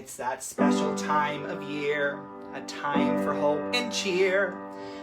It's that special time of year, a time for hope and cheer,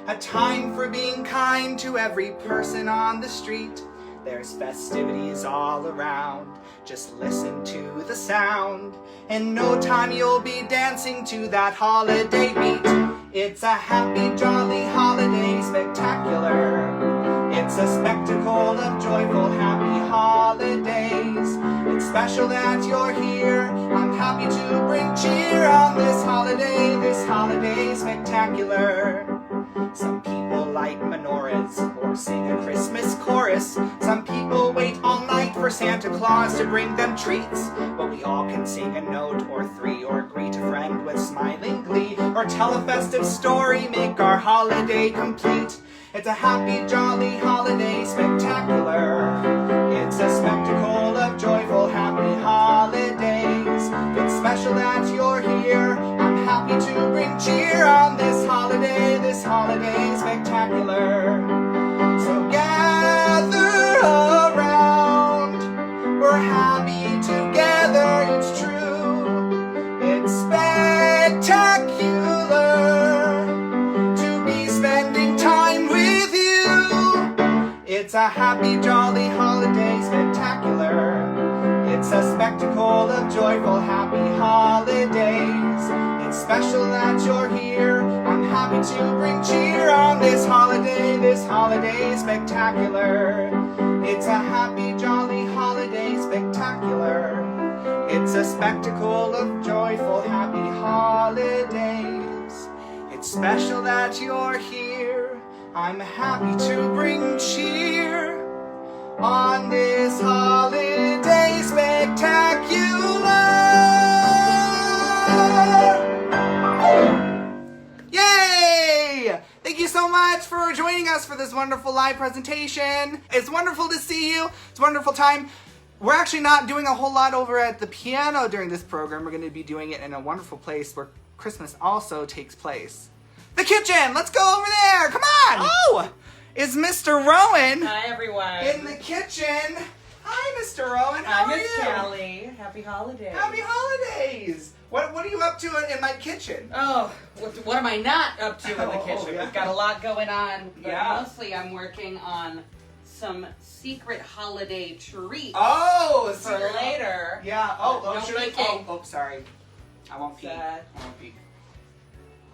a time for being kind to every person on the street. There's festivities all around, just listen to the sound. In no time you'll be dancing to that holiday beat. It's a happy, jolly holiday spectacular. It's a spectacle of joyful, happy holidays. It's special that you're here. I'm happy to bring cheer on this holiday spectacular. Some people light menorahs or sing a Christmas chorus. Some people wait all night for Santa Claus to bring them treats. But we all can sing a note or three, or greet a friend with smiling glee, or tell a festive story, make our holiday complete. It's a happy, jolly holiday spectacular. It's a spectacle of joyful, happy holidays. It's special that you're here. I'm happy to bring cheer on this holiday spectacular. So gather around, we're happy together, it's true. It's spectacular to be spending time with you. It's a happy, jolly holiday spectacular. It's a spectacle of joyful, happy holidays. It's special that you're here. I'm happy to bring cheer on this holiday spectacular. It's a happy, jolly holiday spectacular. It's a spectacle of joyful, happy holidays. It's special that you're here. I'm happy to bring cheer on this holiday spectacular. Yay! Thank you so much for joining us for this wonderful live presentation. It's wonderful to see you. It's a wonderful time. We're actually not doing a whole lot over at the piano during this program. We're going to be doing it in a wonderful place where Christmas also takes place. The kitchen! Let's go over there! Come on! Oh! Is Mr. Rowan Hi, everyone. in the kitchen? Hi, Mr. Rowan. How are Miss you? Cali. Happy holidays. Happy holidays! What are you up to in my kitchen? Oh, what am I not up to in the Oh, kitchen? yeah. We've got a lot going on, but Yeah. mostly I'm working on some secret holiday treats Oh, for later. Yeah. Don't Should I? make it. Oh, sorry. I won't peek. I won't peek.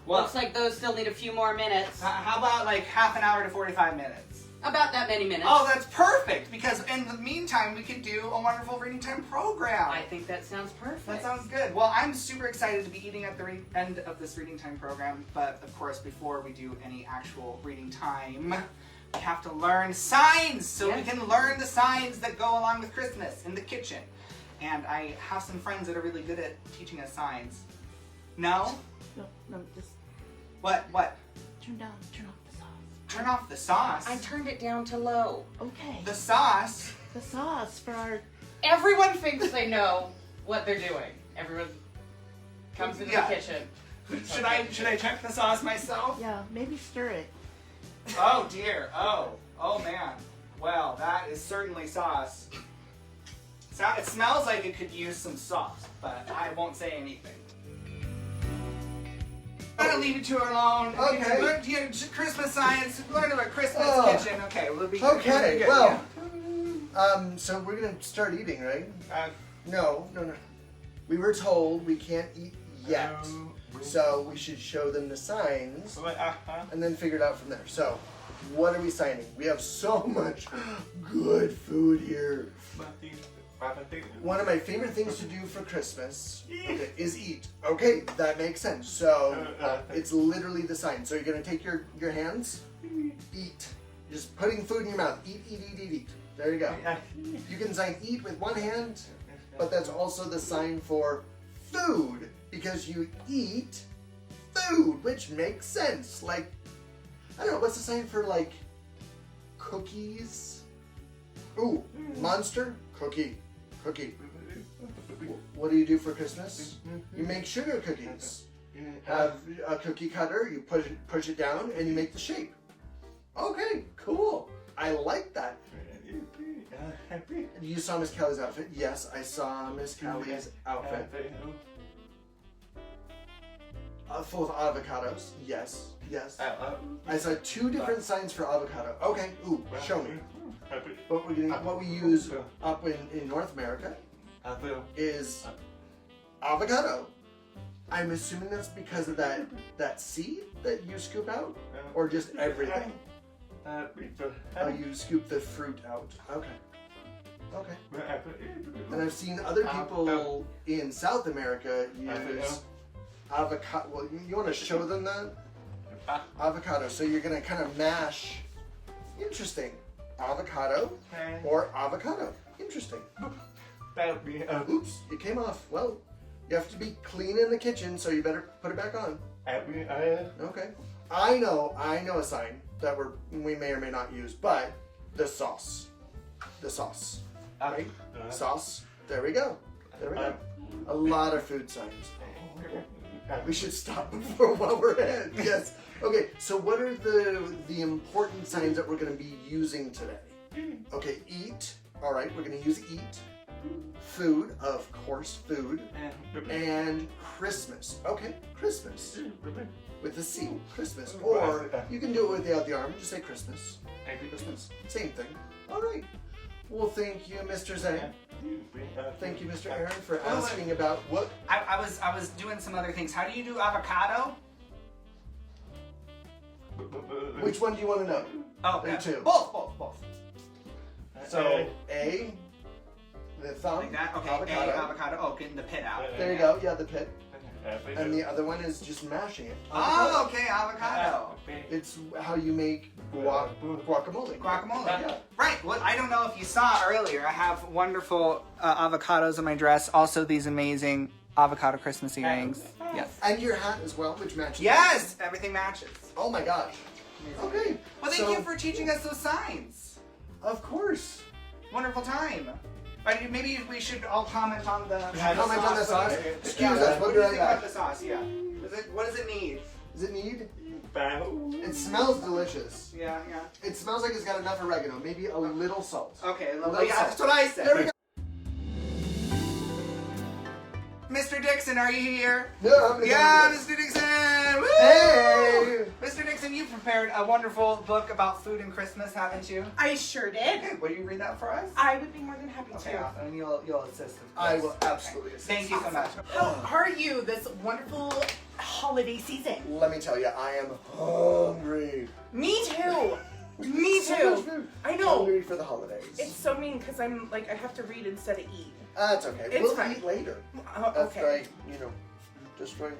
Well, Looks like those still need a few more minutes. how about like half an hour to 45 minutes? About that many minutes. Oh, that's perfect, because in the meantime, we could do a wonderful reading time program. I think that sounds perfect. That sounds good. Well, I'm super excited to be eating at the end of this reading time program, but of course, before we do any actual reading time, we have to learn signs, so we can learn the signs that go along with Christmas in the kitchen. And I have some friends that are really good at teaching us signs. No? No, just What? turn off the sauce. Turn off the sauce? I turned it down to low. Okay. The sauce? The sauce for our... Everyone thinks they know what they're doing. Everyone comes into Yeah. the kitchen. Should I check the sauce myself? Yeah, maybe stir it. Oh dear. Oh man. Well, that is certainly sauce. It smells like it could use some sauce, but I won't say anything. I'm gonna leave it to her alone. Okay. Learn Christmas science. Learn about Christmas kitchen. Okay, we'll be Okay, good. well, so we're gonna start eating, right? Yeah. No. We were told we can't eat yet, so we should show them the signs and then figure it out from there. So, what are we signing? We have so much good food here. One of my favorite things to do for Christmas is eat. Okay, that makes sense. So it's literally the sign. So you're gonna take your hands, eat. Just putting food in your mouth. Eat. There you go. You can sign eat with one hand, but that's also the sign for food, because you eat food, which makes sense. Like, I don't know, what's the sign for like cookies? Ooh, monster, cookie. What do you do for Christmas? You make sugar cookies. Have a cookie cutter, you push it down, and you make the shape. Okay, cool. I like that. You saw Miss Cali's outfit? Yes, I saw Miss Cali's outfit. full of avocados. Yes, yes. I saw 2 different signs for avocado. Okay, ooh, show me. What we use up in North America is avocado. I'm assuming that's because of that seed that you scoop out, or just everything? Oh, you scoop the fruit out. Okay. Okay. And I've seen other people in South America use avocado. Well, you want to show them that? Avocado. So you're going to kind of mash. Interesting. Avocado or avocado. Interesting. Oops, it came off. Well, you have to be clean in the kitchen, so you better put it back on. Okay. I know a sign that we may or may not use, but the sauce. The sauce. Right? Sauce. There we go. There we go. A lot of food signs. We should stop before while we're ahead. Yes. Okay, so what are the important signs that we're going to be using today? Okay, eat. All right, we're going to use eat. Food, of course, food. And Christmas. Okay, Christmas. With the C, Christmas. Or you can do it without the arm, just say Christmas. Christmas. Same thing. All right. Well, thank you, Mr. Zhang. Thank you, Mr. Aaron, for asking about what. I was doing some other things. How do you do avocado? Which one do you want to know? Oh, There are 2. Both. So A, the thumb. Like that? Okay, avocado. avocado. Oh, getting the pit out. There you go. Yeah, the pit. And the other one is just mashing it. Oh, okay, avocado. It's how you make guacamole. Guacamole. Yeah. Right. Well, I don't know if you saw earlier. I have wonderful avocados on my dress. Also, these amazing avocado Christmas earrings. Yes. And your hat as well, which matches. Yes. Everything matches. Oh my gosh. Okay. Well, thank you for teaching us those signs. Of course. Wonderful time. Maybe we should all comment on the Comment on the sauce. Excuse Yeah, us. what What do did you I think about got? the sauce? Yeah. What does it need? Does it need? It smells delicious. Yeah. It smells like it's got enough oregano. Maybe a little salt. Okay. Little Yeah, salt. that's what I said. There we go. Mr. Dixon, are you here? Yeah, I'm Yeah, Mr. Dixon! Woo! Hey! Mr. Dixon, you prepared a wonderful book about food and Christmas, haven't you? I sure did. Will you read that for us? I would be more than happy Okay, to. awesome. And you'll assist. Of I course. will absolutely assist. Thank you so much. How are you this wonderful holiday season? Let me tell you, I am hungry. Me too. Me So too. much food. I know. Hungry for the holidays. It's so mean because I'm like I have to read instead of eat. That's okay. It's We'll fine. eat later. Okay. After I, destroy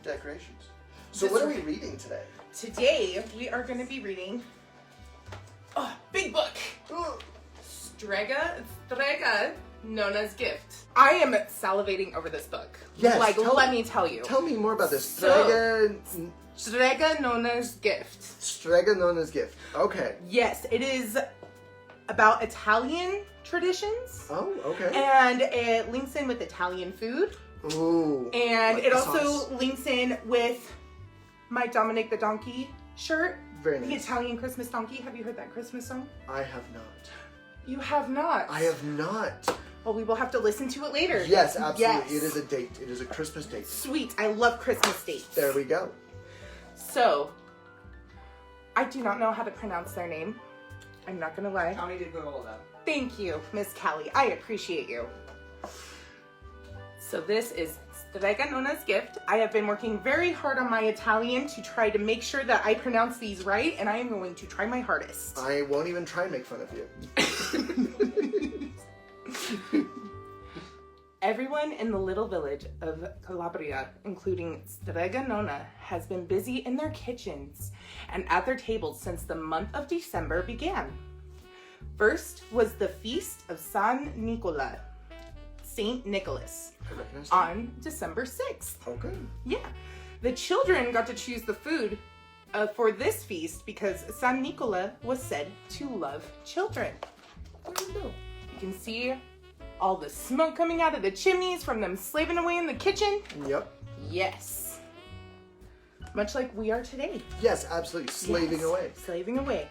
decorations. So what are we reading today? Today we are going to be reading a big book. Strega, Nona's Gift. I am salivating over this book. Yes, let me tell you. Tell me more about this. So- Strega, Nona's Gift. Strega Nona's Gift. Okay. Yes, it is about Italian traditions. Oh, okay. And it links in with Italian food. Ooh. And like it the also sauce. links in with my Dominic the Donkey shirt. Very The nice. Italian Christmas Donkey. Have you heard that Christmas song? I have not. You have not. I have not. Well, we will have to listen to it later. Yes, absolutely. Yes. It is a date. It is a Christmas date. Sweet. I love Christmas dates. There we go. So, I do not know how to pronounce their name. I'm not going to lie. Tomie did Google them. Thank you, Miss Cali. I appreciate you. So this is Strega Nona's Gift. I have been working very hard on my Italian to try to make sure that I pronounce these right, and I am going to try my hardest. I won't even try and make fun of you. Everyone in the little village of Calabria, including Strega Nona, has been busy in their kitchens and at their tables since the month of December began. First was the feast of San Nicola, Saint Nicholas, I recognize that. on December 6th. Okay. Yeah. The children got to choose the food for this feast because San Nicola was said to love children. There you go. You can see all the smoke coming out of the chimneys from them slaving away in the kitchen. Yep. Yes. Much like we are today. Yes, absolutely. Slaving Yes. away. Slaving away.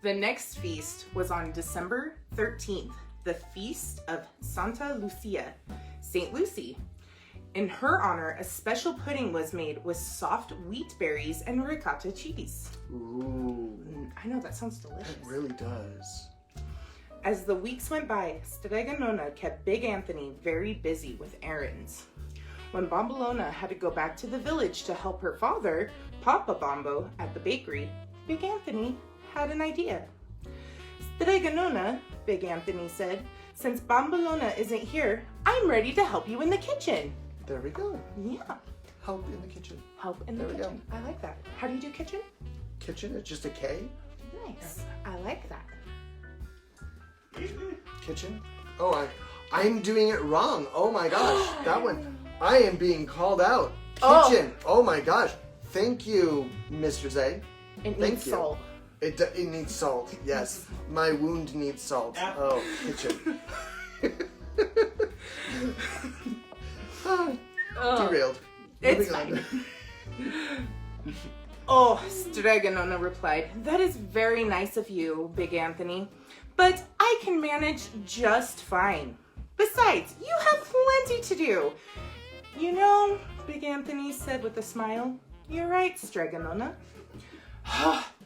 The next feast was on December 13th, the feast of Santa Lucia, Saint Lucy. In her honor, a special pudding was made with soft wheat berries and ricotta cheese. Ooh. I know, that sounds delicious. It really does. As the weeks went by, Strega Nona kept Big Anthony very busy with errands. When Bombolona had to go back to the village to help her father, Papa Bombo, at the bakery, Big Anthony had an idea. Strega Nona, Big Anthony said, since Bombolona isn't here, I'm ready to help you in the kitchen. There we go. Yeah. Help in the kitchen. Help in the There we kitchen. I like that. How do you do kitchen? Kitchen, it's just a K. Nice. I like that. Kitchen. Oh, I'm doing it wrong. Oh my gosh. That one. I am being called out. Kitchen. Oh my gosh. Thank you, Mr. Zay. It Thank needs you. salt. It needs salt. Yes. My wound needs salt. Oh, kitchen. Derailed. It's Moving on. fine. Oh, Strega Nona replied, that is very nice of you, Big Anthony, but I can manage just fine. Besides, you have plenty to do. You know, Big Anthony said with a smile, you're right, Strega Nona.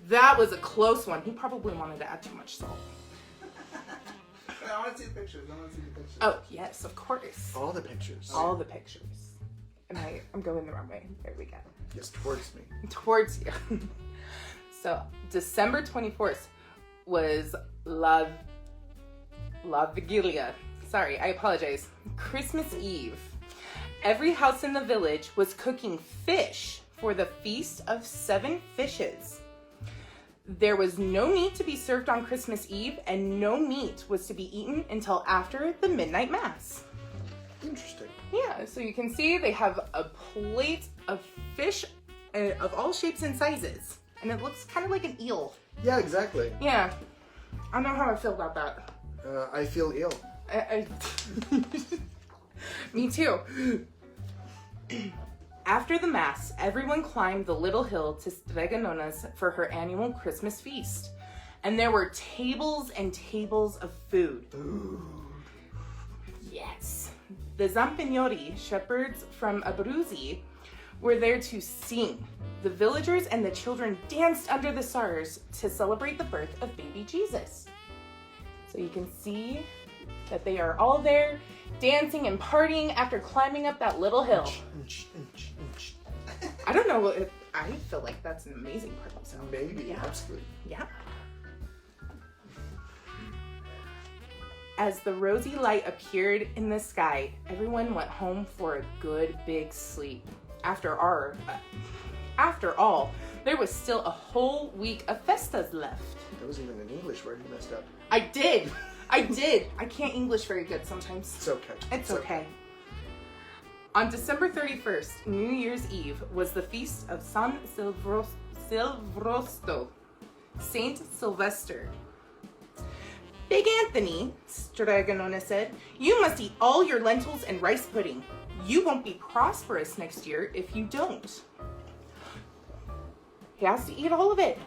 That was a close one. He probably wanted to add too much salt. I want to see the pictures. Oh, yes, of course. All the pictures. All the pictures. And I'm going the wrong way. There we go. Yes, towards me. Towards you. So, December 24th was La Vigilia. Sorry, I apologize. Christmas Eve. Every house in the village was cooking fish for the Feast of Seven Fishes. There was no meat to be served on Christmas Eve, and no meat was to be eaten until after the midnight mass. Interesting. Yeah, so you can see they have a plate of fish of all shapes and sizes. And it looks kind of like an eel. Yeah, exactly. Yeah. I don't know how I feel about that. I feel ill. Me too. After the mass, everyone climbed the little hill to Strega Nona's for her annual Christmas feast. And there were tables and tables of food. Ooh. Yes. The Zampinori, shepherds from Abruzzi, were there to sing. The villagers and the children danced under the stars to celebrate the birth of baby Jesus. So you can see that they are all there dancing and partying after climbing up that little hill. I don't know, I feel like that's an amazing part of the song. Maybe, Yeah. absolutely. Yeah. As the rosy light appeared in the sky, everyone went home for a good big sleep. After all, there was still a whole week of festas left. That was even an English word you messed up. I did. I can't English very good sometimes. It's okay. It's okay. On December 31st, New Year's Eve, was the feast of San Silvestrosto, Saint Sylvester. Big Anthony, Strega Nona said, you must eat all your lentils and rice pudding. You won't be prosperous next year if you don't. He has to eat all of it.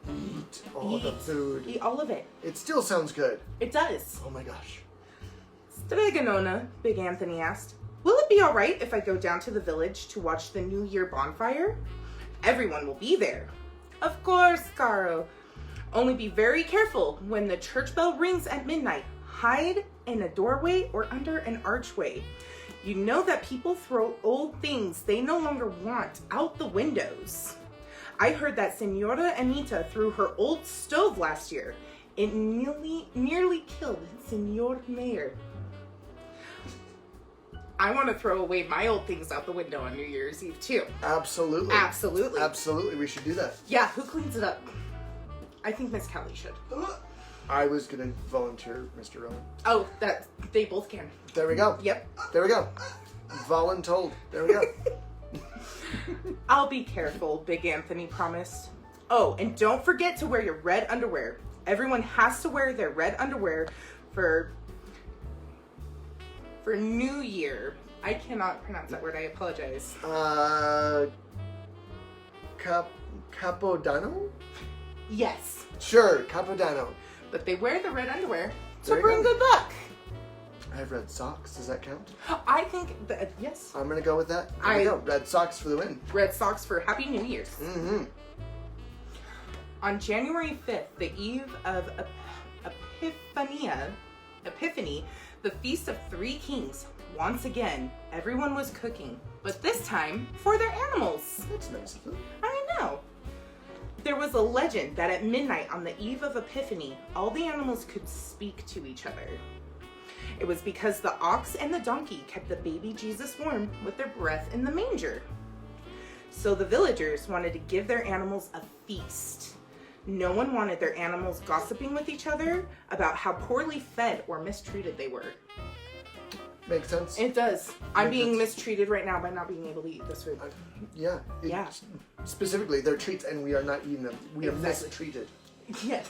Eat all the food. Eat all of it. It still sounds good. It does. Oh my gosh. Strega Nona, Big Anthony asked, will it be all right if I go down to the village to watch the New Year bonfire? Everyone will be there. Of course, Caro. Only be very careful when the church bell rings at midnight. Hide in a doorway or under an archway. You know that people throw old things they no longer want out the windows. I heard that Senora Anita threw her old stove last year. It nearly killed Senor Mayor. I want to throw away my old things out the window on New Year's Eve too. Absolutely. Absolutely. Absolutely, we should do that. Yeah, who cleans it up? I think Miss Cali should. I was gonna volunteer, Mr. Rowan. Oh, that they both can. There we go. Yep. There we go. Voluntold. There we go. I'll be careful, Big Anthony promised. Oh, and don't forget to wear your red underwear. Everyone has to wear their red underwear for New Year. I cannot pronounce that word. I apologize. Capodanno? Yes. Sure, Capodanno. But they wear the red underwear to There you bring go. good luck. I have red socks. Does that count? I think that, yes. I'm gonna go with that. There we go. Red socks for the win. Red socks for Happy New Year's. Mm-hmm. On January 5th, the eve of Epiphany, the Feast of Three Kings, once again, everyone was cooking, but this time for their animals. That's nice of them. I know. There was a legend that at midnight on the eve of Epiphany, all the animals could speak to each other. It was because the ox and the donkey kept the baby Jesus warm with their breath in the manger. So the villagers wanted to give their animals a feast. No one wanted their animals gossiping with each other about how poorly fed or mistreated they were. Makes sense. It does. I'm being mistreated right now by not being able to eat this food. Yeah. Yeah. Specifically, they're treats and we are not eating them. We are Exactly. mistreated. Yes.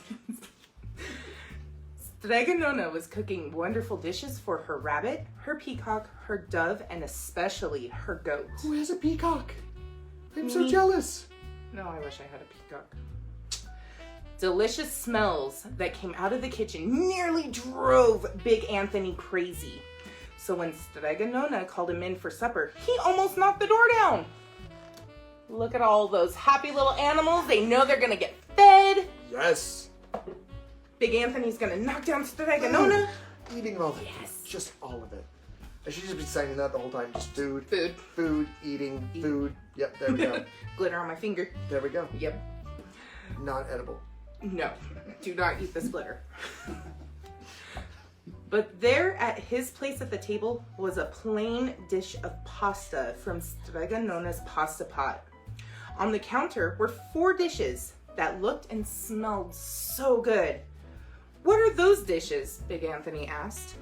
Strega Nona was cooking wonderful dishes for her rabbit, her peacock, her dove, and especially her goat. Who has a peacock? I'm so Me. jealous. No, I wish I had a peacock. Delicious smells that came out of the kitchen nearly drove Big Anthony crazy. So when Strega Nona called him in for supper, he almost knocked the door down. Look at all those happy little animals. They know they're gonna get fed. Yes. Big Anthony's gonna knock down Strega Nona. Eating all of it. Yes. Just all of it. I should just be saying that the whole time. Just food. Food. Food. Eating. Food. Yep, there we go. Glitter on my finger. There we go. Yep. Not edible. No, do not eat this glitter. But there at his place at the table was a plain dish of pasta from Strega Nona's pasta pot. On the counter were 4 dishes that looked and smelled so good. What are those dishes? Big Anthony asked.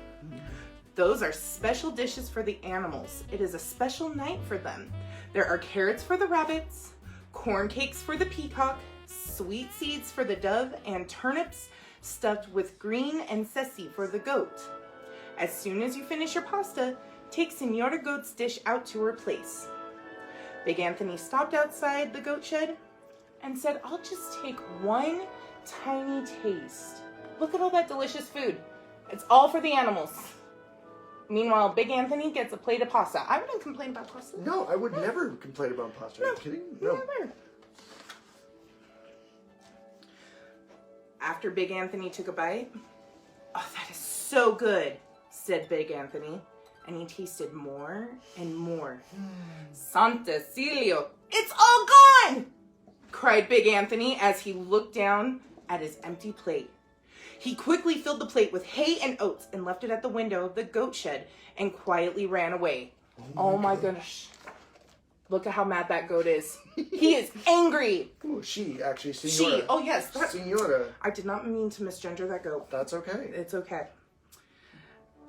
Those are special dishes for the animals. It is a special night for them. There are carrots for the rabbits, corn cakes for the peacock, sweet seeds for the dove, and turnips stuffed with green and 𝐸𝐸𝐸𝐸 for the goat. As soon as you finish your pasta, take 𝐬𝐢𝐠𝐧's dish out to her place. Big Anthony stopped outside the goat shed and said, I'll just take one tiny taste. Look at all that delicious food. It's all for the animals. Meanwhile, Big Anthony gets a plate of pasta. I wouldn't complain about pasta. No, I would never complain about pasta. Are you kidding? No. Never. After Big Anthony took a bite, oh, that is so good, said Big Anthony. And he tasted more and more. Santa Cilio, it's all gone! Cried Big Anthony as he looked down at his empty plate. He quickly filled the plate with hay and oats and left it at the window of the goat shed and quietly ran away. Oh my goodness. Look at how mad that goat is. He is angry. Oh, she, actually, Senora. She, oh yes. Senora. I did not mean to misgender that goat. That's okay. It's okay.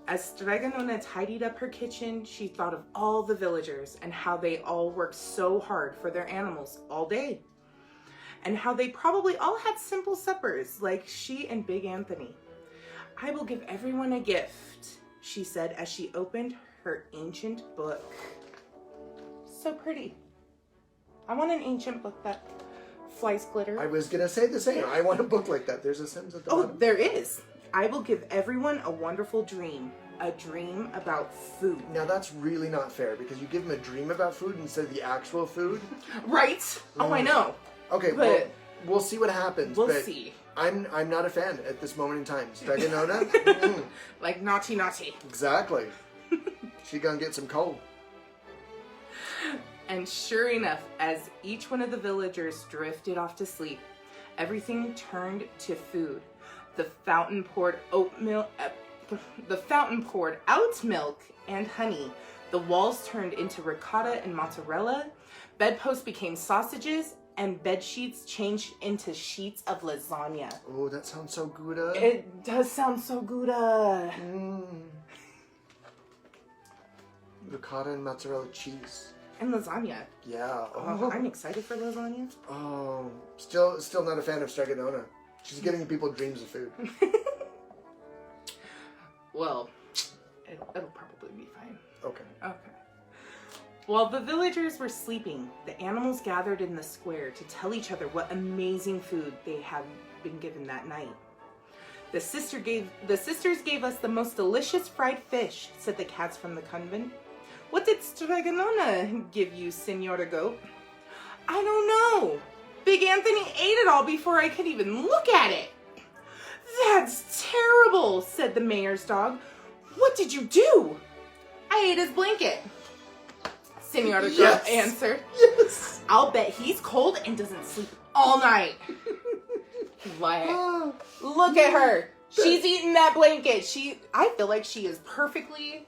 As Strega Nona tidied up her kitchen, she thought of all the villagers and how they all worked so hard for their animals all day. And how they probably all had simple suppers like she and Big Anthony. I will give everyone a gift, she said as she opened her ancient book. So pretty. I want an ancient book that flies glitter. I was going to say the same. I want a book like that. There's a sentence at the bottom. Oh, there is. I will give everyone a wonderful dream. A dream about food. Now that's really not fair because you give them a dream about food instead of the actual food. Right? Oh, I know. Okay, But well, we'll see what happens. We'll but see. I'm not a fan at this moment in time. Strega Nona? Like naughty naughty. Exactly. She gonna get some coal. And sure enough, as each one of the villagers drifted off to sleep, everything turned to food. The fountain poured out milk and honey. The walls turned into ricotta and mozzarella. Bedposts became sausages, and bed sheets changed into sheets of lasagna. Oh, that sounds so good. It does sound so good. Ricotta and mozzarella cheese. And lasagna. Yeah. Oh, I'm excited for lasagna. Oh, still not a fan of Strega Nona. She's giving people dreams of food. Well, it'll probably be fine. Okay. Okay. While the villagers were sleeping, the animals gathered in the square to tell each other what amazing food they had been given that night. The sisters gave us the most delicious fried fish, said the cats from the convent. What did Strega Nona give you, Senora Goat? I don't know. Big Anthony ate it all before I could even look at it. That's terrible, said the mayor's dog. What did you do? I ate his blanket. Senora Goat answered. Yes. I'll bet he's cold and doesn't sleep all night. Like, look at her. She's eating that blanket. I feel like she is perfectly...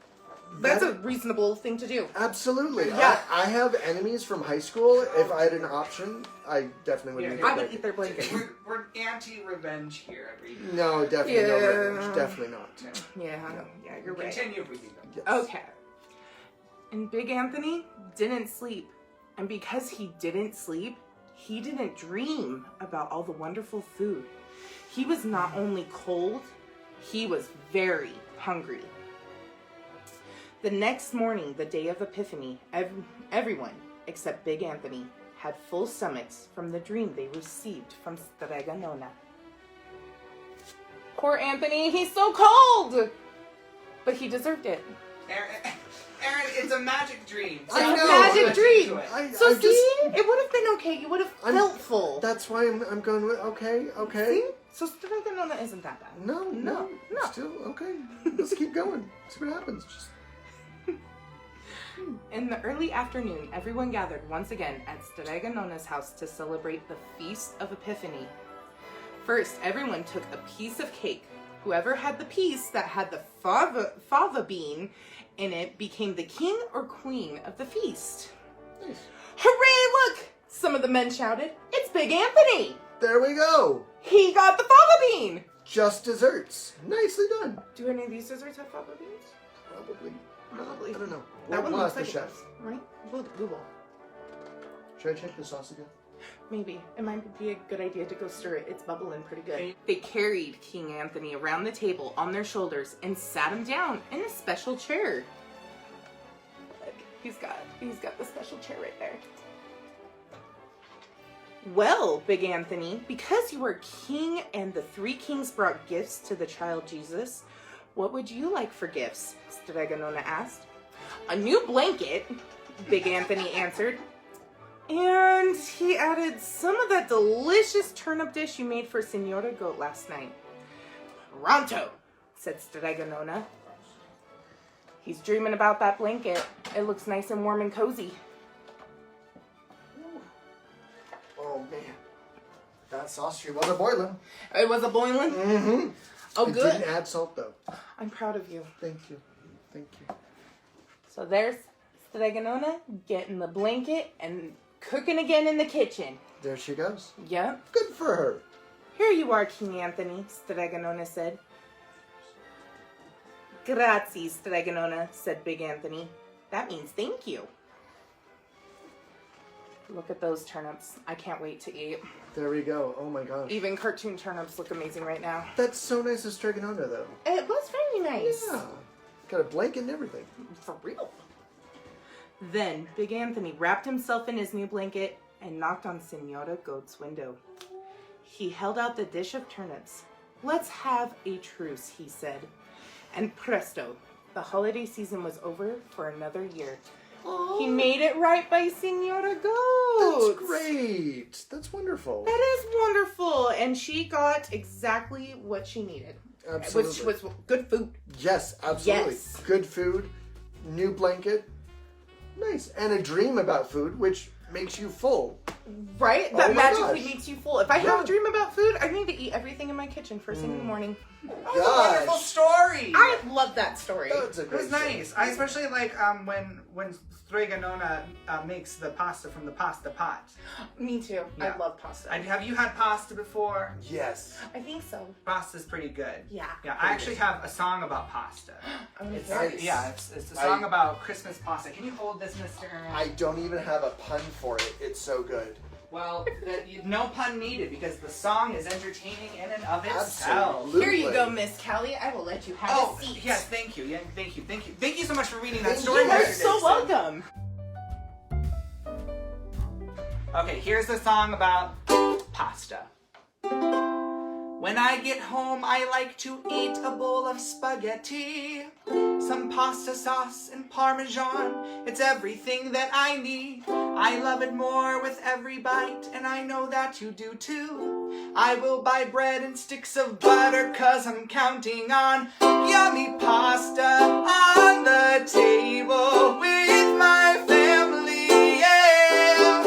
That's a reasonable thing to do. Absolutely. Yeah. I have enemies from high school. If I had an option, I definitely would eat I would eat their blanket. We're anti-revenge here. No, definitely no revenge. Definitely not. Yeah, you're right. Continue reading them. Yes. Okay. And Big Anthony didn't sleep. And because he didn't sleep, he didn't dream about all the wonderful food. He was not only cold, he was very hungry. The next morning, the day of Epiphany, everyone, except Big Anthony, had full stomachs from the dream they received from Strega Nona. Poor Anthony, he's so cold! But he deserved it. Aaron, it's a magic dream. It's a magic dream. So see, it would have been okay. You would have felt full. That's why I'm going with okay. See? So Strega Nona isn't that bad. No. Still okay. Let's keep going. See what happens. Just... In the early afternoon, everyone gathered once again at Strega Nona's house to celebrate the Feast of Epiphany. First, everyone took a piece of cake. Whoever had the piece that had the fava bean in it became the king or queen of the feast. Nice. Hooray, look! Some of the men shouted. It's Big Anthony! There we go. He got the fava bean! Just desserts. Nicely done. Do any of these desserts have fava beans? Probably. Probably. I don't know. That one we'll looks ask the like it chef. does, right? Google. Should I check the sauce again? Maybe. It might be a good idea to go stir it. It's bubbling pretty good. They carried King Anthony around the table on their shoulders and sat him down in a special chair. Look, he's got the special chair right there. Well, Big Anthony, because you were king and the three kings brought gifts to the child Jesus, what would you like for gifts? Strega Nona asked. A new blanket, Big Anthony answered. And he added some of that delicious turnip dish you made for Senora Goat last night. Pronto, said Strega Nona. He's dreaming about that blanket. It looks nice and warm and cozy. Oh man, that sauce here was a boiling. It was a boiling? Mm-hmm. Oh, It good. didn't add salt though. I'm proud of you. Thank you. Thank you. So there's Strega Nona getting the blanket and cooking again in the kitchen. There she goes. Yep. Good for her. Here you are, King Anthony, Strega Nona said. Grazie, Strega Nona, said Big Anthony. That means thank you. Look at those turnips. I can't wait to eat. There we go. Oh my gosh. Even cartoon turnips look amazing right now. That's so nice of Strega Nona though. It was very nice. Yeah. Got a blanket and everything. For real. Then Big Anthony wrapped himself in his new blanket and knocked on Senora Goat's window. He held out the dish of turnips. Let's have a truce, he said. And presto, the holiday season was over for another year. Oh, He made it right by Senora Goat. that's great. That's wonderful. That is wonderful. And she got exactly what she needed. Absolutely. Which was good food. Yes, absolutely. Yes. Good food, new blanket. Nice. And a dream about food, which makes you full. Right? Oh That my magically gosh. makes you full. If I have Yeah. a dream about food, I need to eat everything in my kitchen first thing in the morning. That was a wonderful Gosh. story. I love that story. That's a It great was nice. I especially like when Strega Nona makes the pasta from the pasta pot. Me too. Yeah. I love pasta. Have you had pasta before? Yes. I think so. Pasta's pretty good. Yeah. Yeah, I actually have a song about pasta. I want It's, to hear it. yeah, it's a song about Christmas pasta. Can you hold this, Mr. Aaron? I don't even have a pun for it. It's so good. Well, no pun needed because the song is entertaining in and of itself. Absolutely. Here you go, Miss Cali. I will let you have Oh, a seat. yes, thank you. Yeah, thank you. Thank you so much for reading that Thank story. You are Mr. so Dixon. welcome. Okay, here's the song about pasta. When I get home, I like to eat a bowl of spaghetti. Some pasta sauce and Parmesan, it's everything that I need. I love it more with every bite, and I know that you do too. I will buy bread and sticks of butter, 'cause I'm counting on yummy pasta on the table with my family, yeah.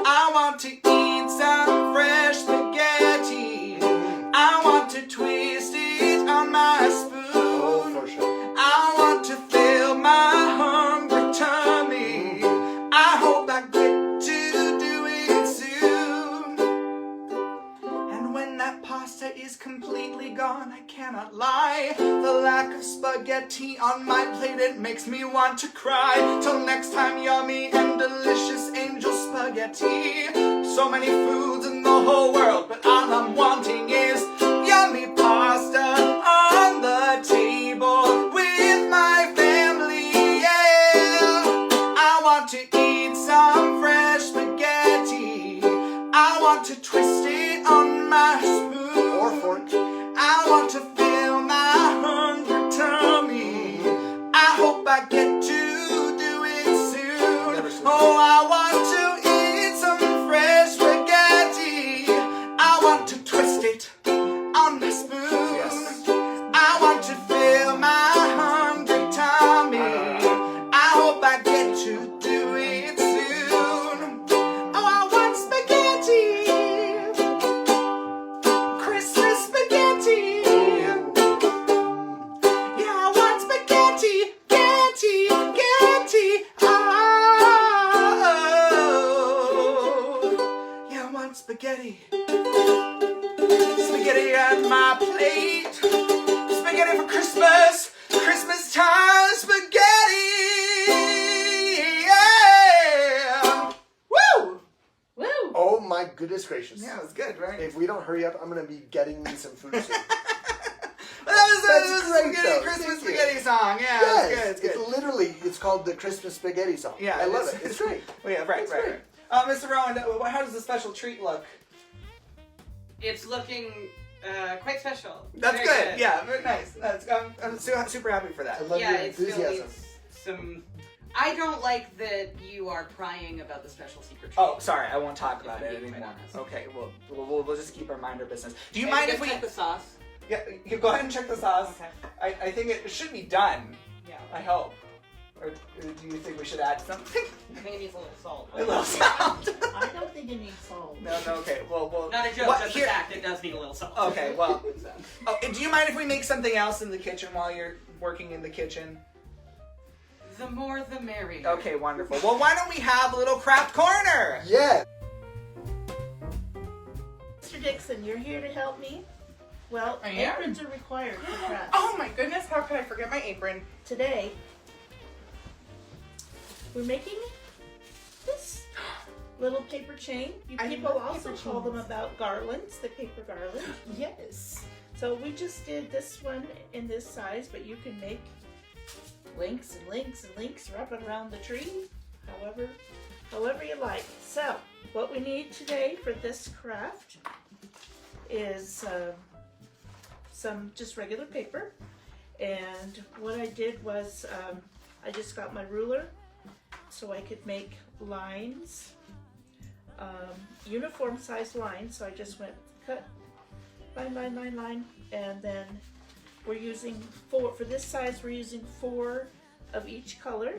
I want to eat some fresh spaghetti. I want to twist it on my spoon. Oh, for sure. I want to fill my hungry tummy. I hope I get to do it soon. And when that pasta is completely gone, I cannot lie. The lack of spaghetti on my plate, it makes me want to cry. Till next time, yummy and delicious angel spaghetti. So many foods in the whole world, but all I'm wanting is yummy pasta on the table with my family, yeah. I want to eat some fresh spaghetti. I want to twist it on my spoon. Or fork. I want to fill my hungry tummy. I hope I get to do it soon. Oh, I want to eat some fresh spaghetti. I want to twist it on my spoon. Yes. I want to fill my hungry tummy. I hope I get to do it soon. Oh, I want spaghetti. Christmas spaghetti. Yeah, I want spaghetti. Getty. Oh. Yeah, I want spaghetti. Spaghetti on my plate. Spaghetti for Christmas. Christmas time spaghetti. Yeah. Woo! Woo! Oh my goodness gracious. Yeah, it was good, right? If we don't hurry up, I'm gonna be getting me some food soon. Well, that That's was a great, spaghetti though. Christmas Thank you. spaghetti song. Yeah, Yes, it's good. literally, it's called the Christmas spaghetti song. Yeah, I love it. It's great. Oh, yeah, right. It's great. Mr. Rowan, how does the special treat look? It's looking quite special. That's Very good. Yeah, very nice. I'm super happy for I that. love Yeah, your it still enthusiasm. needs some. I don't like that you are prying about the special secret treat. Oh, sorry, I won't talk about If it I'm being anymore. quite honest. Okay, we'll just keep our mind our business. Do you Maybe mind go if we? check the sauce? Yeah, you go ahead and check the sauce. Okay. I think it should be done. Yeah. I hope. Or do you think we should add something? I think it needs a little salt. A little salt. I don't think it needs salt. No, okay. Well. Not a joke, what- just here- a fact. It does need a little salt. Okay, well. Oh, do you mind if we make something else in the kitchen while you're working in the kitchen? The more the merrier. Okay, wonderful. Well, why don't we have a little craft corner? Yeah. Mr. Dixon, you're here to help me? Well, I am. aprons are required for crafts. Oh my goodness, how could I forget my apron? Today, we're making this little paper chain. I People love also paper call them chains. about garlands, the paper garland. Yes. So we just did this one in this size, but you can make links and links and links, wrap it around the tree, however you like. So, what we need today for this craft is some just regular paper. And what I did was I just got my ruler so I could make lines, uniform size lines. So I just went cut, line, and then we're using for this size we're using 4 of each color.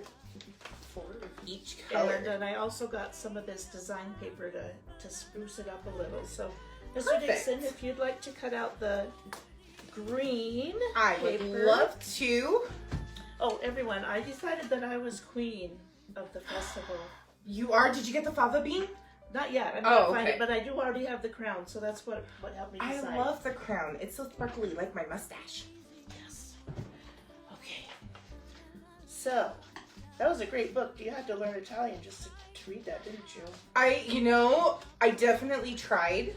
4 of each color. And then I also got some of this design paper to spruce it up a little. So, Mr. Perfect. Dixon, if you'd like to cut out the green I would paper. love to. Oh, everyone, I decided that I was queen of the festival. You are? Did you get the fava bean? Not yet. I'm Oh, gonna find okay. it, but I do already have the crown, so that's what helped me I decide. love the crown. It's so sparkly, like my mustache. Yes. Okay. So, that was a great book. You had to learn Italian just to read that, didn't you? I definitely tried.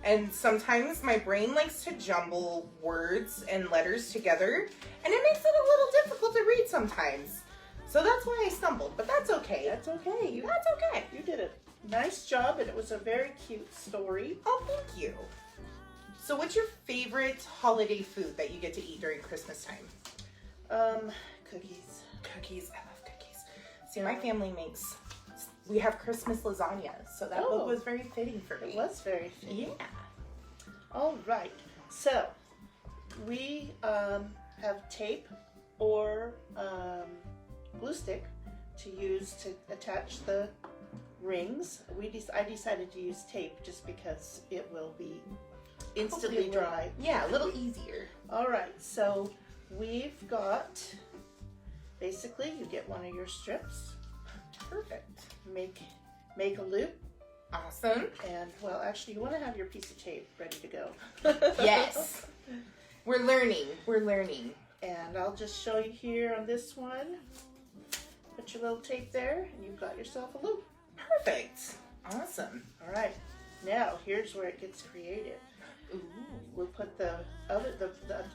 And sometimes my brain likes to jumble words and letters together, and it makes it a little difficult to read sometimes. So that's why I stumbled, but that's okay. That's okay. That's okay. You did a nice job, and it was a very cute story. Oh, thank you. So what's your favorite holiday food that you get to eat during Christmas time? Cookies. Cookies. I love cookies. See, my family makes, we have Christmas lasagna, so that book was very fitting for me. It was very fitting. Yeah. All right. So, we have tape or glue stick to use to attach the rings. I decided to use tape just because it will be instantly dry. Yeah, a little easier. All right. So, we've got, basically, you get one of your strips. Perfect. Make a loop. Awesome. And, well, actually, you want to have your piece of tape ready to go. Yes. We're learning. We're learning. And I'll just show you here on this one. Put your little tape there, and you've got yourself a loop. Perfect. Awesome. All right. Now, here's where it gets creative. Ooh. We'll put the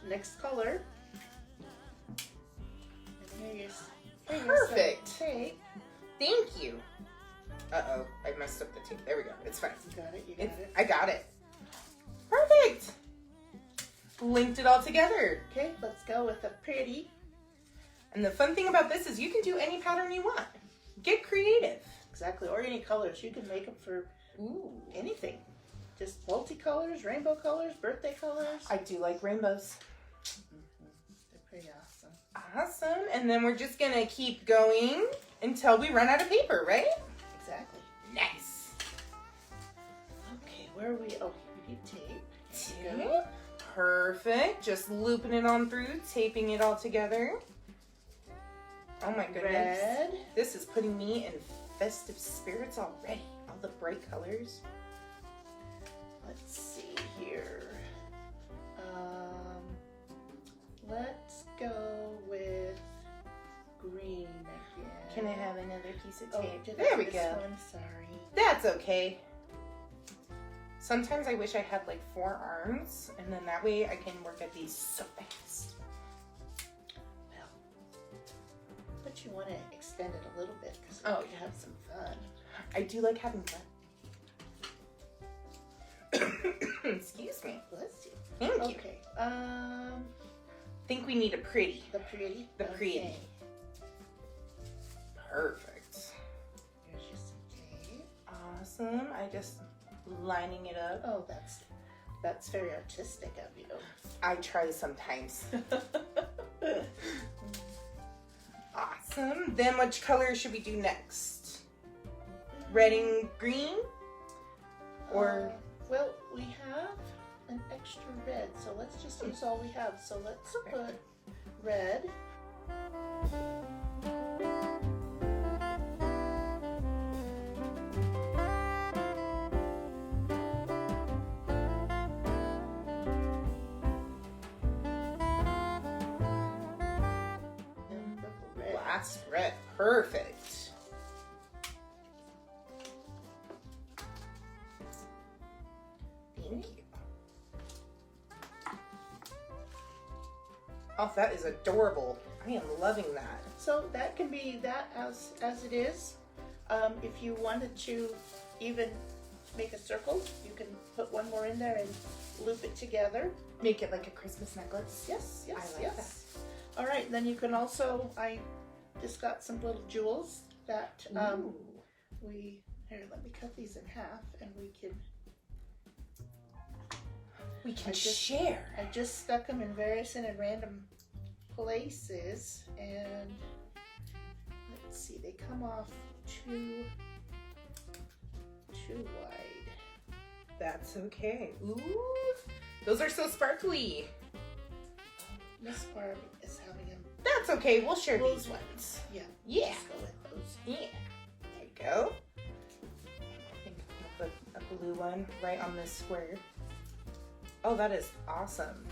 next color. And here's Perfect. some tape. Thank you. Uh-oh, I messed up the tape. There we go. It's fine. You got it. You got it. I got it. Perfect. Linked it all together. Okay, let's go with a pretty. And the fun thing about this is you can do any pattern you want. Get creative. Exactly, or any colors. You can make them for anything. Just multicolors, rainbow colors, birthday colors. I do like rainbows. They're pretty awesome. Awesome. And then we're just going to keep going until we run out of paper, right? Exactly. Nice. Okay, where are we? Oh, we need tape. Tape. Perfect. Just looping it on through, taping it all together. Oh my goodness. Red. This is putting me in festive spirits already. All the bright colors. Let's see here. Let's go with green again. Can I have another piece of Oh, tape? did I There we miss go. one? Sorry. That's okay. Sometimes I wish I had like 4 arms, and then that way I can work at these so fast. Well, but you want to extend it a little bit because Oh, we can have some fun. I do like having fun. Excuse me. Bless you. Thank you. Okay. Think we need a pretty. The pretty. The pretty. Okay. Perfect. Here's your some tape. Awesome. I just lining it up. Oh, that's very artistic of you. I try sometimes. Awesome. Then which color should we do next? Red and green? Or well, we have an extra red, so let's just use all we have. So let's put red. And purple red. last red. Perfect. Thank you. Oh, that is adorable. I am loving that. So that can be that as it is. If you wanted to even make a circle, you can put one more in there and loop it together. Make it like a Christmas necklace. Yes, yes, I like yes. All right, then you can also, I just got some little jewels that Ooh. here, let me cut these in half and we can share. I just stuck them in various and random places, and let's see, they come off too wide. That's okay. Ooh, those are so sparkly. Miss Barb is having them. That's okay. We'll share these ones. Yeah. Yeah. Let's go with those. Yeah. There you go. I think I'll put a blue one right on this square. Oh, that is awesome.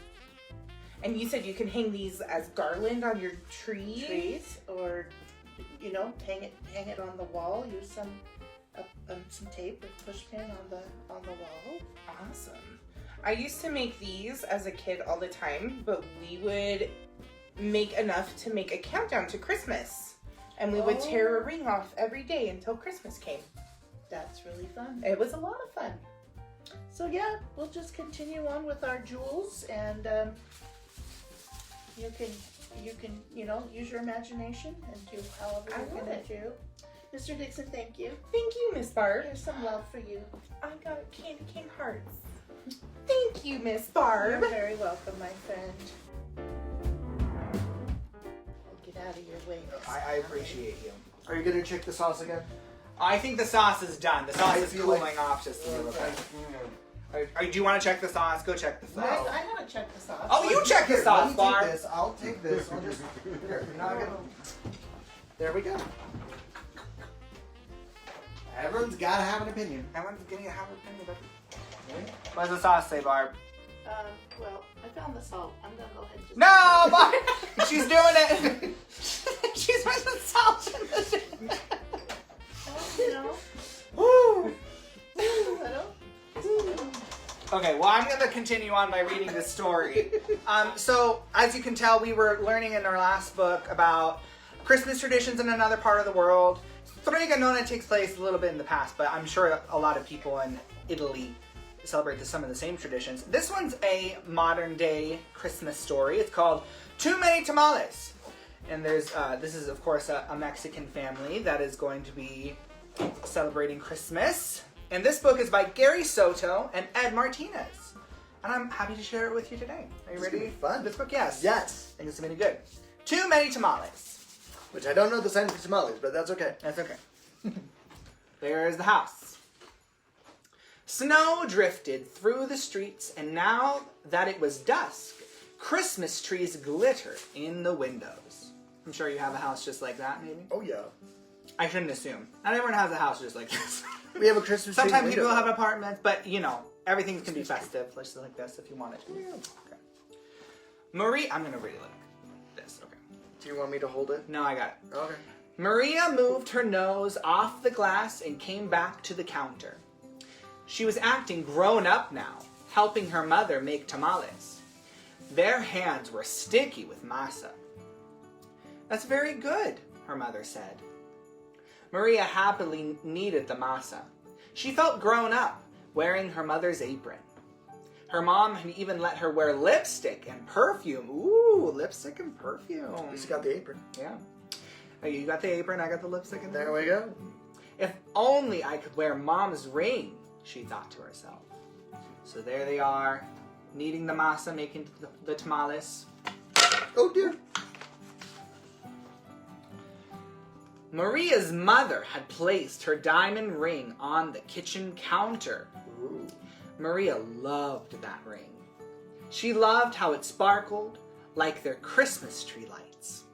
And you said you can hang these as garland on your tree? Trees, or hang it on the wall. Use some tape or pushpin on the wall. Awesome. I used to make these as a kid all the time, but we would make enough to make a countdown to Christmas. And we would tear a ring off every day until Christmas came. That's really fun. It was a lot of fun. So yeah, we'll just continue on with our jewels, and you can use your imagination and do however you're gonna do. Mr. Dixon, thank you. Thank you, Miss Barb. Here's some love for you. I got candy cane hearts. Thank you, Miss Barb. You're very welcome, my friend. I'll get out of your way. I appreciate you. Are you gonna check the sauce again? I think the sauce is done. The sauce I is feel cooling like- off just a little bit. Do you want to check the sauce? Go check the sauce. I haven't checked the sauce. Oh, you check the Here, sauce, let me Barb. take this. I'll take this. I'll just here. You're not gonna. There we go. Everyone's gotta have an opinion. Everyone's getting a half opinion about it. What does the sauce say, Barb? Well, I found the salt. I'm gonna go ahead and just. No, Barb! She's doing it. She's putting salt in the shit. Woo! Okay, well, I'm going to continue on by reading this story. So, as you can tell, we were learning in our last book about Christmas traditions in another part of the world. Strega Nona takes place a little bit in the past, but I'm sure a lot of people in Italy celebrate some of the same traditions. This one's a modern-day Christmas story. It's called Too Many Tamales. And there's this is, of course, a Mexican family that is going to be celebrating Christmas. And this book is by Gary Soto and Ed Martinez. And I'm happy to share it with you today. Are you ready? Gonna be fun. This book, yes. Yes. I think it's going to be good. Too Many Tamales. Which I don't know the sign for tamales, but that's okay. That's okay. There's the house. Snow drifted through the streets, and now that it was dusk, Christmas trees glittered in the windows. I'm sure you have a house just like that, maybe? Oh yeah. I shouldn't assume. Not everyone has a house just like this. We have a Christmas tree. Sometimes window. people have apartments, but you know, everything can be festive, just like this if you want it to. Yeah. Okay. Marie, I'm gonna read it like this. Okay. Do you want me to hold it? No, I got it. Okay. Maria moved her nose off the glass and came back to the counter. She was acting grown up now, helping her mother make tamales. Their hands were sticky with masa. That's very good, her mother said. Maria happily kneaded the masa. She felt grown up, wearing her mother's apron. Her mom had even let her wear lipstick and perfume. Ooh, lipstick and perfume. He's got the apron. Yeah. Oh, you got the apron, I got the lipstick and There we go. If only I could wear Mom's ring, she thought to herself. So there they are, kneading the masa, making the tamales. Oh dear. Maria's mother had placed her diamond ring on the kitchen counter. Ooh. Maria loved that ring. She loved how it sparkled like their Christmas tree lights.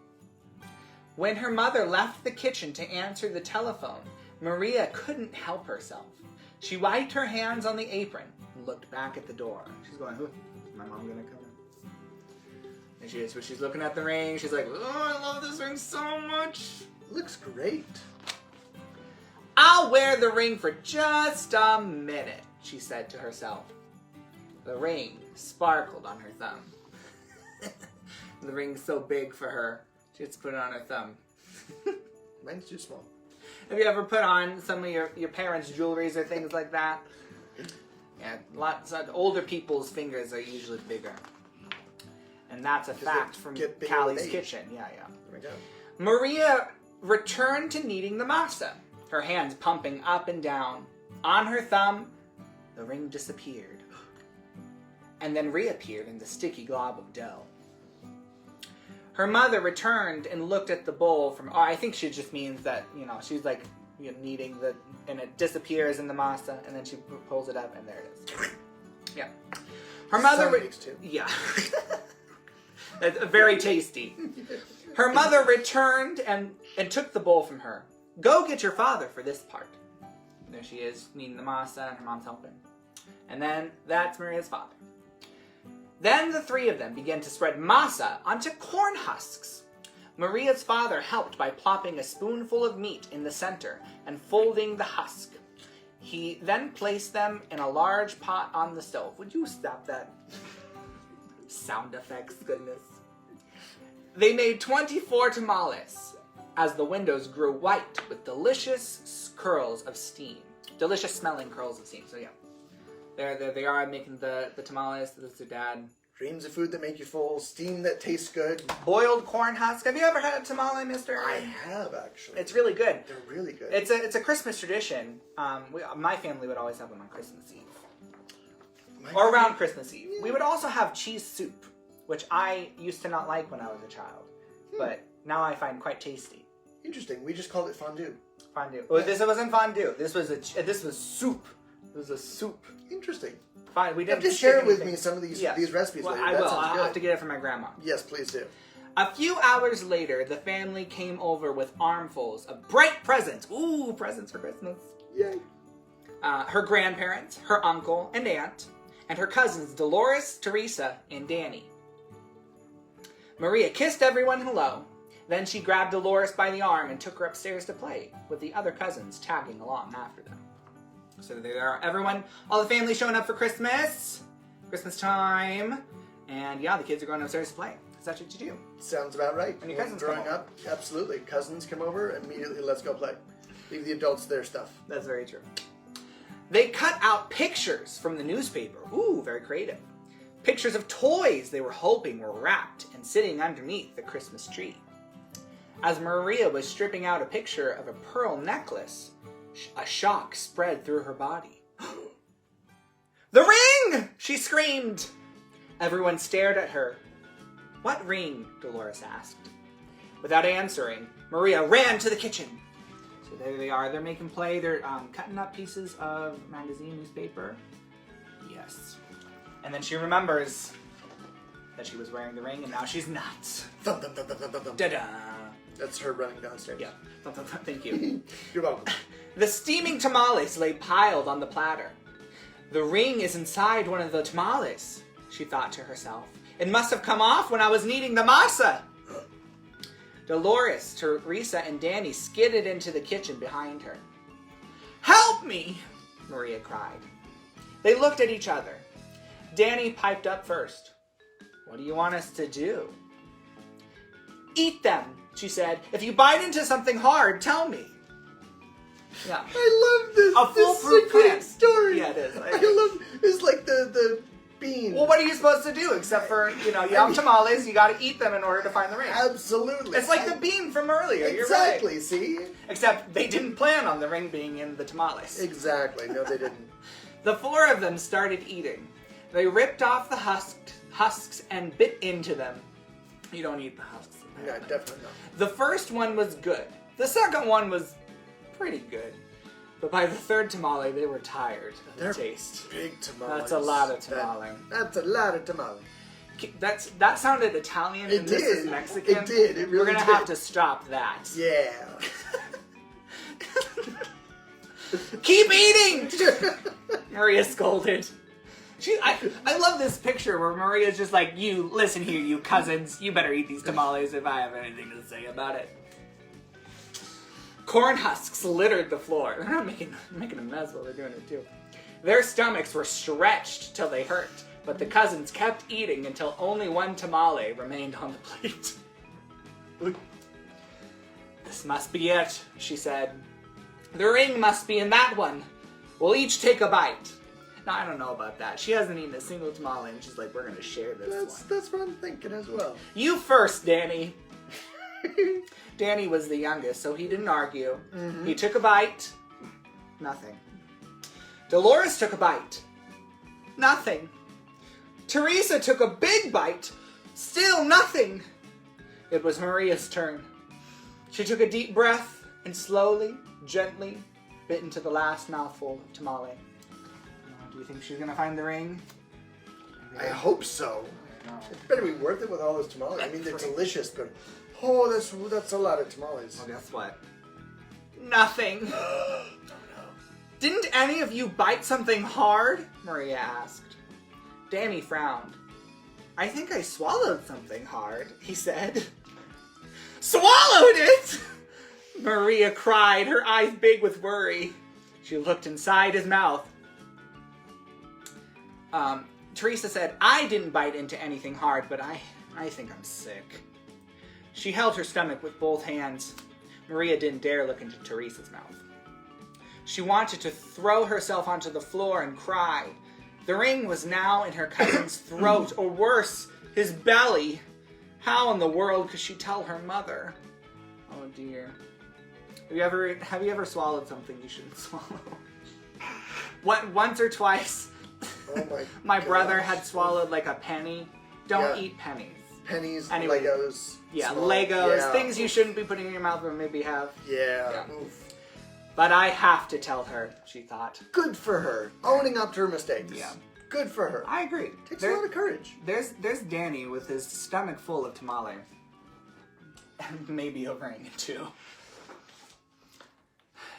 When her mother left the kitchen to answer the telephone, Maria couldn't help herself. She wiped her hands on the apron and looked back at the door. She's going, "Who? Is my mom gonna come in?" And she's looking at the ring. She's like, "Oh, I love this ring so much. Looks great. I'll wear the ring for just a minute," she said to herself. The ring sparkled on her thumb. The ring's so big for her, she just put it on her thumb. Mine's too small. Have you ever put on some of your parents' jewelries or things like that? Yeah, lots of older people's fingers are usually bigger. And that's a fact from get bigger Callie's with age. kitchen. Yeah. There we go. Maria returned to kneading the masa, her hands pumping up and down. On her thumb, the ring disappeared, and then reappeared in the sticky glob of dough. Her mother returned and looked at the bowl from, I think she just means that, she's like, kneading and it disappears in the masa, and then she pulls it up, and there it is. Yeah. Her mother, Some too. yeah. That's very tasty. Her mother returned and took the bowl from her. Go get your father for this part. There she is, kneading the masa, and her mom's helping. And then that's Maria's father. Then the three of them began to spread masa onto corn husks. Maria's father helped by plopping a spoonful of meat in the center and folding the husk. He then placed them in a large pot on the stove. Would you stop that? Sound effects, goodness. They made 24 tamales as the windows grew white with delicious curls of steam. Delicious smelling curls of steam, so yeah. There they are making the tamales. This is their dad. Dreams of food that make you full, steam that tastes good. Boiled corn husk. Have you ever had a tamale, mister? I have, actually. It's really good. They're really good. It's a Christmas tradition. My family would always have them on Christmas Eve. Or around Christmas Eve. Yeah. We would also have cheese soup, which I used to not like when I was a child. But now I find quite tasty. Interesting. We just called it fondue. Fondue. Well, this wasn't fondue. This was soup. It was a soup. Interesting. Fine. We didn't have to share it with me some of these recipes well, later. I that will. sounds I'll good. have to get it from my grandma. Yes, please do. A few hours later, the family came over with armfuls of bright presents. Ooh, presents for Christmas. Yay. Her grandparents, her uncle and aunt, and her cousins Dolores, Teresa, and Danny. Maria kissed everyone hello. Then she grabbed Dolores by the arm and took her upstairs to play, with the other cousins tagging along after them. So there are everyone, all the family showing up for Christmas time. And yeah, the kids are going upstairs to play. That's what you do. Sounds about right. And your cousins growing up, absolutely. Cousins come over, immediately let's go play. Leave the adults their stuff. That's very true. They cut out pictures from the newspaper. Ooh, very creative. Pictures of toys they were hoping were wrapped and sitting underneath the Christmas tree. As Maria was stripping out a picture of a pearl necklace, a shock spread through her body. The ring! She screamed. Everyone stared at her. What ring? Dolores asked. Without answering, Maria ran to the kitchen. So there they are. They're making play. They're cutting up pieces of magazine, newspaper. Yes. And then she remembers that she was wearing the ring and now she's not. Thump, thump, thump, thump, thump, thump. Da-da. That's her running downstairs. Yeah. Thank you. You're welcome. The steaming tamales lay piled on the platter. The ring is inside one of the tamales, she thought to herself. It must have come off when I was kneading the masa. Dolores, Teresa, and Danny skidded into the kitchen behind her. Help me, Maria cried. They looked at each other. Danny piped up first. What do you want us to do? Eat them, she said. If you bite into something hard, tell me. Yeah. I love this. A foolproof plan. Story. Yeah, it is. I love it's like the bean. Well, what are you supposed to do except for, you have tamales, you gotta eat them in order to find the ring. Absolutely. It's like the bean from earlier, exactly, you're right. See? Except they didn't plan on the ring being in the tamales. Exactly, no they didn't. The four of them started eating. They ripped off the husks and bit into them. You don't eat the husks. No, definitely not. The first one was good. The second one was pretty good. But by the third tamale, they were tired of the taste. Big tamales. That's a lot of tamale. That's a lot of tamale. That sounded Italian and this is Mexican. It did. It really We're gonna did. have to stop that. Yeah. Keep eating! Maria scolded. I love this picture where Maria's just like, you, listen here, you cousins. You better eat these tamales if I have anything to say about it. Corn husks littered the floor. They're not making a mess while they're doing it too. Their stomachs were stretched till they hurt, but the cousins kept eating until only one tamale remained on the plate. This must be it, she said. The ring must be in that one. We'll each take a bite. Now, I don't know about that. She hasn't eaten a single tamale, and she's like, we're going to share this one. That's what I'm thinking as well. You first, Danny. Danny was the youngest, so he didn't argue. Mm-hmm. He took a bite. Nothing. Dolores took a bite. Nothing. Teresa took a big bite. Still nothing. It was Maria's turn. She took a deep breath and slowly, gently bit into the last mouthful of tamale. Do you think she's gonna find the ring? I hope so. It better be worth it with all those tamales. I mean, they're delicious, but that's a lot of tamales. Well, guess what? Nothing. Didn't any of you bite something hard? Maria asked. Danny frowned. I think I swallowed something hard, he said. Swallowed it? Maria cried, her eyes big with worry. She looked inside his mouth. Teresa said, I didn't bite into anything hard, but I think I'm sick. She held her stomach with both hands. Maria didn't dare look into Teresa's mouth. She wanted to throw herself onto the floor and cry, The ring was now in her cousin's throat, or worse, his belly. How in the world could she tell her mother? Oh dear. Have you ever swallowed something you shouldn't swallow? Once or twice. Oh my brother had swallowed like a penny. Don't eat pennies. Pennies, anyway, Legos. Yeah, small, Legos, things you shouldn't be putting in your mouth but maybe have. Yeah. But I have to tell her, she thought. Good for her. Owning up to her mistakes. Yeah. Good for her. I agree. Takes a lot of courage. There's Danny with his stomach full of tamale. And maybe a ring, too.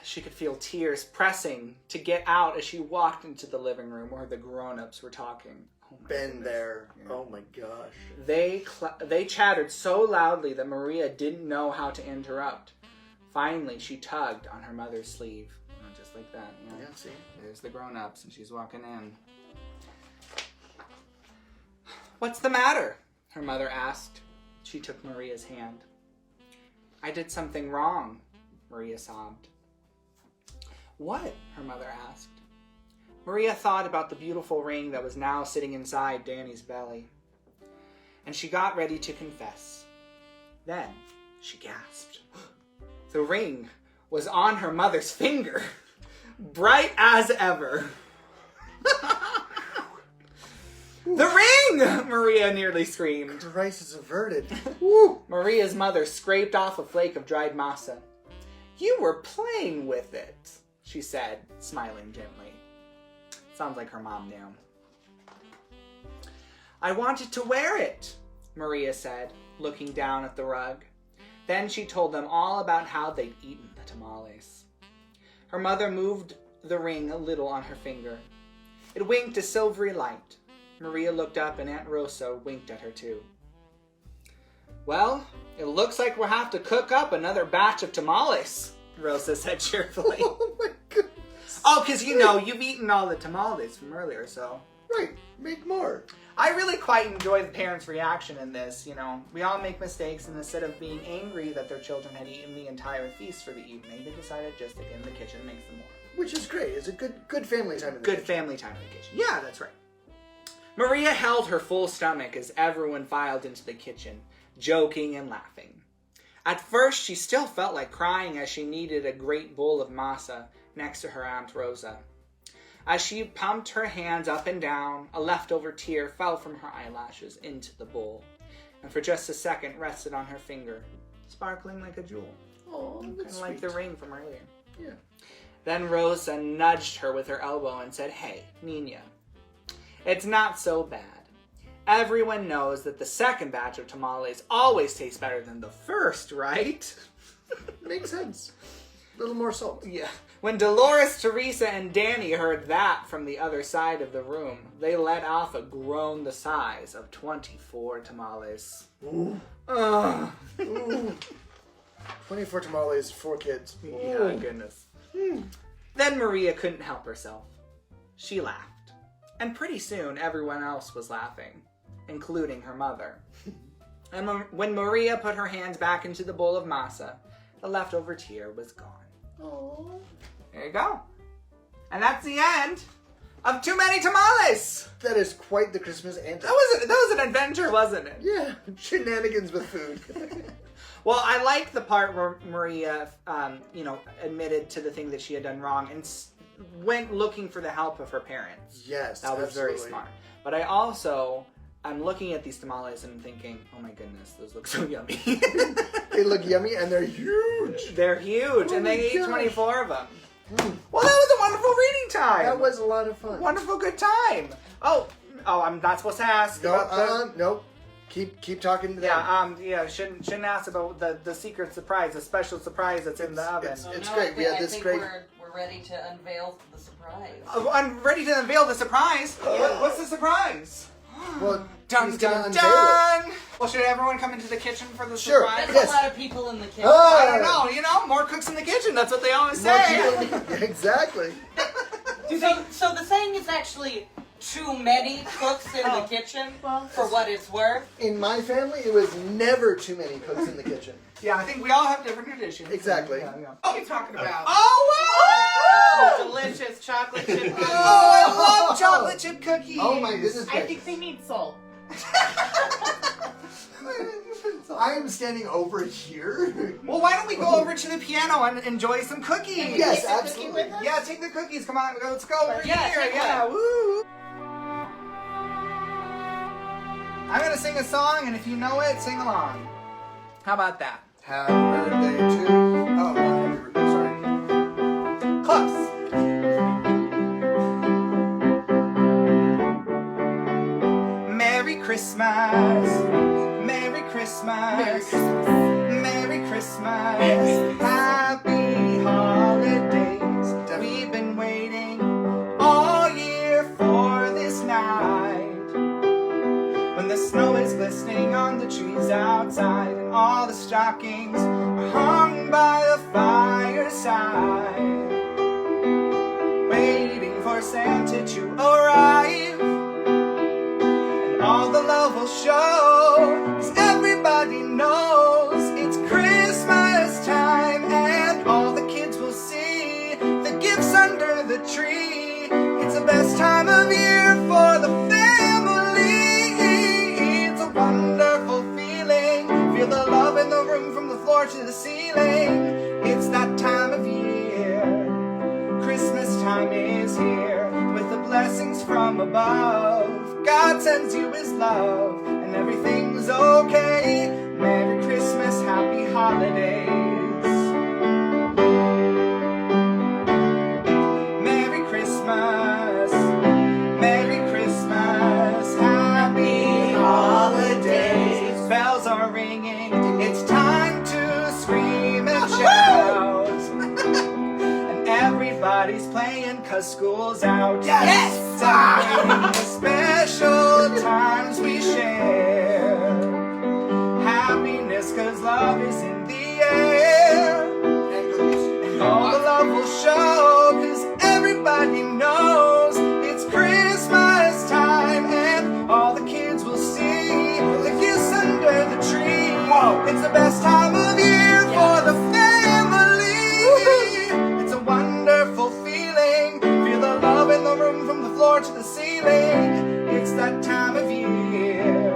She could feel tears pressing to get out as she walked into the living room where the grown-ups were talking. Oh Been there. Yeah. Oh my gosh. They chattered so loudly that Maria didn't know how to interrupt. Finally, she tugged on her mother's sleeve. Just like that. Yeah, see? There's the grown-ups, and she's walking in. What's the matter? Her mother asked. She took Maria's hand. I did something wrong, Maria sobbed. What? Her mother asked. Maria thought about the beautiful ring that was now sitting inside Danny's belly. And she got ready to confess. Then she gasped. The ring was on her mother's finger, bright as ever. The ring! Maria nearly screamed. Crisis averted. Woo! Maria's mother scraped off a flake of dried masa. You were playing with it, she said, smiling gently. Sounds like her mom knew. I wanted to wear it, Maria said, looking down at the rug. Then she told them all about how they'd eaten the tamales. Her mother moved the ring a little on her finger. It winked a silvery light. Maria looked up and Aunt Rosa winked at her too. Well, it looks like we'll have to cook up another batch of tamales, Rosa said cheerfully. Oh my goodness. Oh, because you've eaten all the tamales from earlier, so. Right, make more. I really quite enjoy the parents' reaction in this, We all make mistakes, and instead of being angry that their children had eaten the entire feast for the evening, they decided just to get in the kitchen and make some more. Which is great. It's a good family time in the Good kitchen. family time in the kitchen. Yeah, that's right. Maria held her full stomach as everyone filed into the kitchen, joking and laughing. At first, she still felt like crying as she kneaded a great bowl of masa next to her Aunt Rosa. As she pumped her hands up and down, a leftover tear fell from her eyelashes into the bowl, and for just a second rested on her finger, sparkling like a jewel. Oh, that's like the ring from earlier. Yeah. Then Rosa nudged her with her elbow and said, Hey, Nina, it's not so bad. Everyone knows that the second batch of tamales always tastes better than the first, right? Makes sense. A little more salt. Yeah. When Dolores, Teresa, and Danny heard that from the other side of the room, they let off a groan the size of 24 tamales. Ooh. Ooh. 24 tamales, 4 kids. Yeah, goodness. Then Maria couldn't help herself. She laughed. And pretty soon, everyone else was laughing, including her mother. And when Maria put her hands back into the bowl of masa, the leftover tear was gone. Aww. There you go. And that's the end of Too Many Tamales. That is quite the Christmas anthem. That was an adventure, wasn't it? Yeah, shenanigans with food. Well, I like the part where Maria, admitted to the thing that she had done wrong and went looking for the help of her parents. Yes, that was absolutely. very smart. But I'm looking at these tamales and I'm thinking, oh my goodness, those look so yummy. They look yummy and they're huge. They're huge, Oh and my they ate gosh. 24 of them. Well, that was a wonderful reading time. That was a lot of fun. Wonderful good time. Oh, I'm not supposed to ask. about Nope. Keep talking to them. Shouldn't ask about the secret surprise, the special surprise that's in the oven. It's great. We had this great. We're ready to unveil the surprise. I'm ready to unveil the surprise. What's the surprise? Well, Dun he's gonna dun unveil dun! Well, should everyone come into the kitchen for the Sure. surprise? There's Yes. a lot of people in the kitchen. I don't know. More cooks in the kitchen. That's what they always say. Exactly. So the saying is actually too many cooks in the kitchen for what it's worth. In my family, it was never too many cooks in the kitchen. Yeah, I think we all have different traditions. Exactly. Yeah. What are you talking about? Oh, wow! Delicious chocolate chip cookies. Oh, I love chocolate chip cookies. Oh my goodness. I think they need salt. I am standing over here. Well, why don't we go over to the piano and enjoy some cookies? Yes, Take the cookie absolutely. with us? Yeah, take the cookies. Come on, let's go over Yeah, here. take Yeah, one. woo. I'm gonna sing a song, and if you know it, sing along. How about that? Happy birthday to... Oh, not happy birthday, sorry. Close. Merry Christmas. Merry Christmas. Merry Christmas. Happy holidays. We've been waiting all year for this night. When the snow is glistening on the trees outside and all the stockings are hung by the fireside, waiting for Santa to arrive, and all the love will show, 'cause everybody knows it's Christmas time, and all the kids will see the gifts under the tree. It's the best time of year for the family. It's a wonderful feeling. Feel the love in the room from the floor to the ceiling. It's that time of year. Christmas time is here with the blessings from above. God sends you his love and everything's okay. Merry Christmas, happy holidays. Merry Christmas. Merry Christmas, happy holidays. Bells are ringing, it's time to scream and shout. And everybody's playing 'cause school's out. Yes! Celebrating the special times we share. Happiness 'cause love is in the air. And all the love will show, 'cause everybody knows it's Christmas time, and all the kids will see the gifts under the tree. Whoa. It's the best time of year for the family. It's a wonderful feeling. Feel the love in the room from the floor to the ceiling. It's that time of year.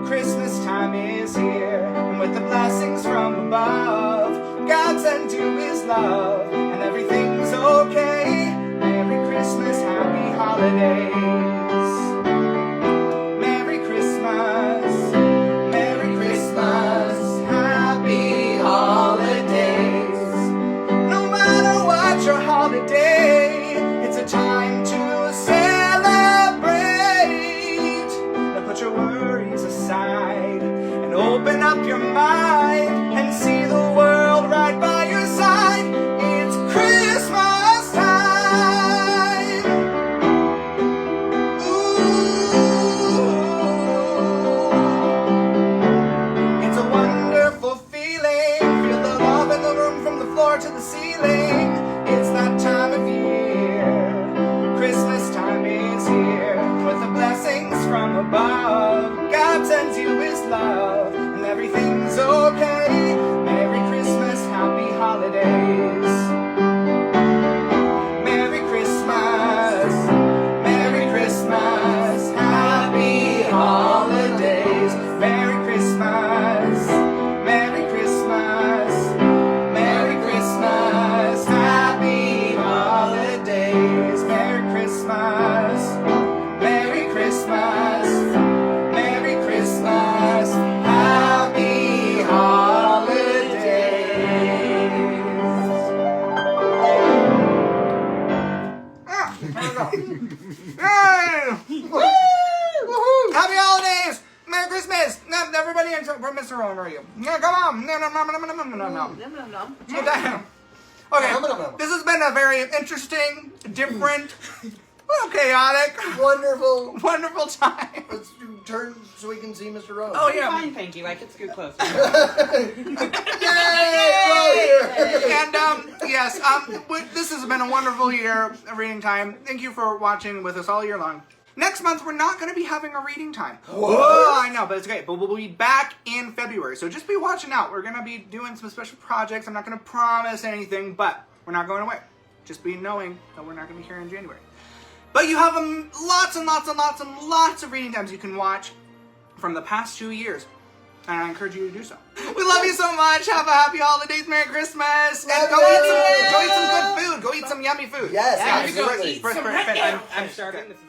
Christmas time is here, and with the blessings from above, God sent you his love, and everything's okay. Merry Christmas, happy holidays. Merry Christmas. Merry Christmas, happy holidays. No matter what your holiday, it's a time to celebrate. Now put your worries aside and open up your mind and see the world right by your side. It's Christmas time. Ooh. It's a wonderful feeling. Feel the love in the room from the floor to the ceiling. It's that time of year. Christmas time is here with the blessings from above. God sends you his love and everything's okay. Merry Christmas, happy holidays. Merry Christmas. Merry Christmas, happy holidays. Merry Christmas. Merry Christmas. Merry Christmas, happy holidays. Merry Christmas. Merry Christmas. Merry Christmas, happy holidays. Happy holidays! Merry Christmas! No, everybody, we're Mr. Rowan, where are you? No, come on! No. Okay, this has been a very interesting, different, well, chaotic, wonderful time. Let's turn so we can see Mr. Rowan. Oh, yeah. Fine, thank you. I could scoot closer. Yay! And yes, this has been a wonderful year of reading time. Thank you for watching with us all year long. Next month, we're not going to be having a reading time. What? Oh, I know, but it's okay. But we'll be back in February, so just be watching out. We're going to be doing some special projects. I'm not going to promise anything, but we're not going away. Just be knowing that we're not going to be here in January. But you have lots and lots and lots and lots of reading times you can watch from the past 2 years. And I encourage you to do so. We love you so much. Have a happy holidays. Merry Christmas. And go eat some good food. Go eat some yummy food. Yes, Yeah, absolutely. I'm starving. This is